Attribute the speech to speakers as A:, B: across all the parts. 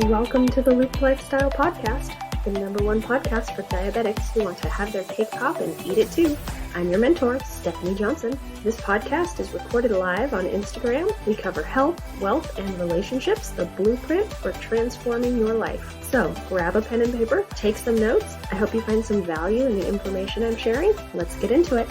A: Welcome to the Loop Lifestyle Podcast, the #1 podcast for diabetics who want to have their cake pop and eat it too. I'm your mentor, Stephanie Johnson. This podcast is recorded live on Instagram. We cover health, wealth, and relationships, the blueprint for transforming your life. So grab a pen and paper, take some notes. I hope you find some value in the information I'm sharing. Let's get into it.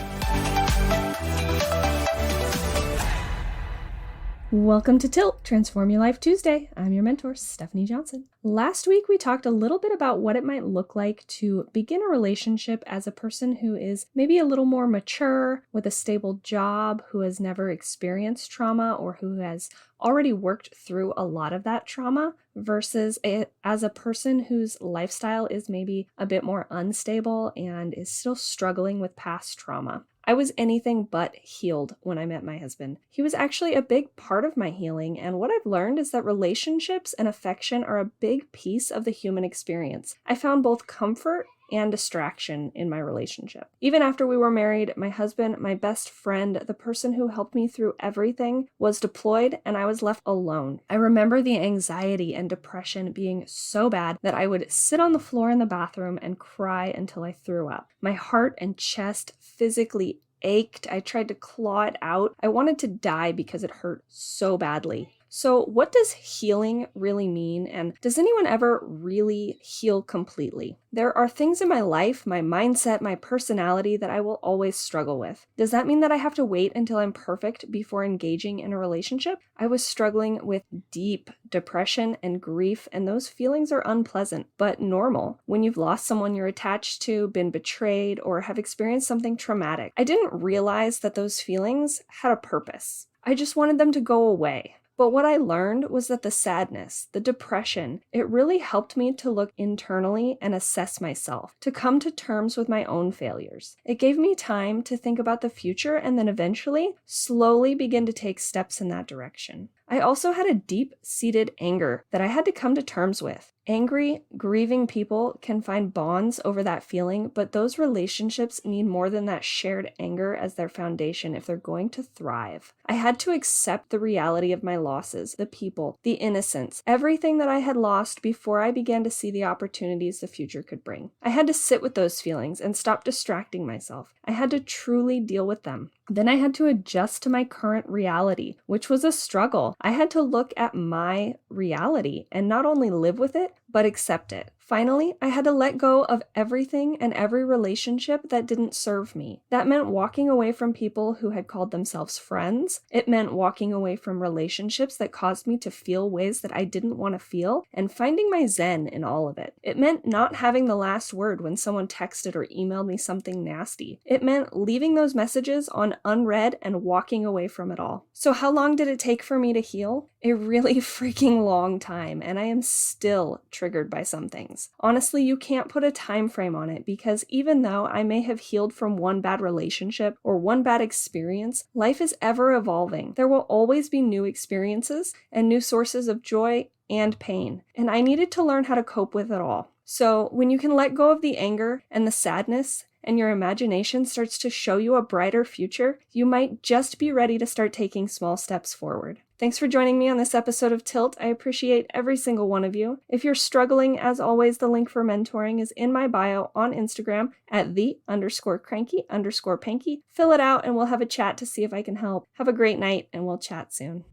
A: Welcome to Tilt, Transform Your Life Tuesday. I'm your mentor, Stephanie Johnson. Last week, we talked a little bit about what it might look like to begin a relationship as a person who is maybe a little more mature, with a stable job, who has never experienced trauma, or who has already worked through a lot of that trauma, versus as a person whose lifestyle is maybe a bit more unstable and is still struggling with past trauma. I was anything but healed when I met my husband. He was actually a big part of my healing, and what I've learned is that relationships and affection are a big piece of the human experience. I found both comfort and distraction in my relationship. Even after we were married, my husband, my best friend, the person who helped me through everything, was deployed and I was left alone. I remember the anxiety and depression being so bad that I would sit on the floor in the bathroom and cry until I threw up. My heart and chest physically ached. I tried to claw it out. I wanted to die because it hurt so badly. So what does healing really mean, and does anyone ever really heal completely? There are things in my life, my mindset, my personality that I will always struggle with. Does that mean that I have to wait until I'm perfect before engaging in a relationship? I was struggling with deep depression and grief, and those feelings are unpleasant, but normal when you've lost someone you're attached to, been betrayed, or have experienced something traumatic. I didn't realize that those feelings had a purpose. I just wanted them to go away. But what I learned was that the sadness, the depression, it really helped me to look internally and assess myself, to come to terms with my own failures. It gave me time to think about the future and then eventually, slowly begin to take steps in that direction. I also had a deep-seated anger that I had to come to terms with. Angry, grieving people can find bonds over that feeling, but those relationships need more than that shared anger as their foundation if they're going to thrive. I had to accept the reality of my losses, the people, the innocence, everything that I had lost before I began to see the opportunities the future could bring. I had to sit with those feelings and stop distracting myself. I had to truly deal with them. Then I had to adjust to my current reality, which was a struggle. I had to look at my reality and not only live with it, but accept it. Finally, I had to let go of everything and every relationship that didn't serve me. That meant walking away from people who had called themselves friends. It meant walking away from relationships that caused me to feel ways that I didn't want to feel and finding my zen in all of it. It meant not having the last word when someone texted or emailed me something nasty. It meant leaving those messages on unread and walking away from it all. So how long did it take for me to heal? A really freaking long time, and I am still triggered by some things. Honestly, you can't put a time frame on it because even though I may have healed from one bad relationship or one bad experience, life is ever evolving. There will always be new experiences and new sources of joy and pain, and I needed to learn how to cope with it all. So when you can let go of the anger and the sadness and your imagination starts to show you a brighter future, you might just be ready to start taking small steps forward. Thanks for joining me on this episode of Tilt. I appreciate every single one of you. If you're struggling, as always, the link for mentoring is in my bio on Instagram at @the_cranky_panky. Fill it out and we'll have a chat to see if I can help. Have a great night and we'll chat soon.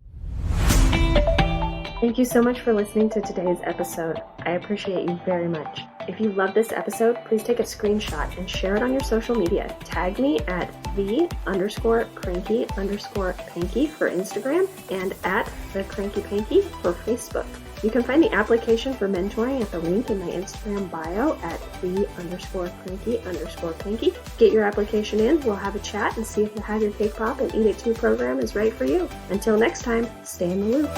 A: Thank you so much for listening to today's episode. I appreciate you very much. If you love this episode, please take a screenshot and share it on your social media. Tag me at @the_cranky_panky for Instagram and @thecrankypanky for Facebook. You can find the application for mentoring at the link in my Instagram bio at @the_cranky_panky. Get your application in, we'll have a chat and see if the Have Your Cake Pop and Eat It Too program is right for you. Until next time, stay in the loop.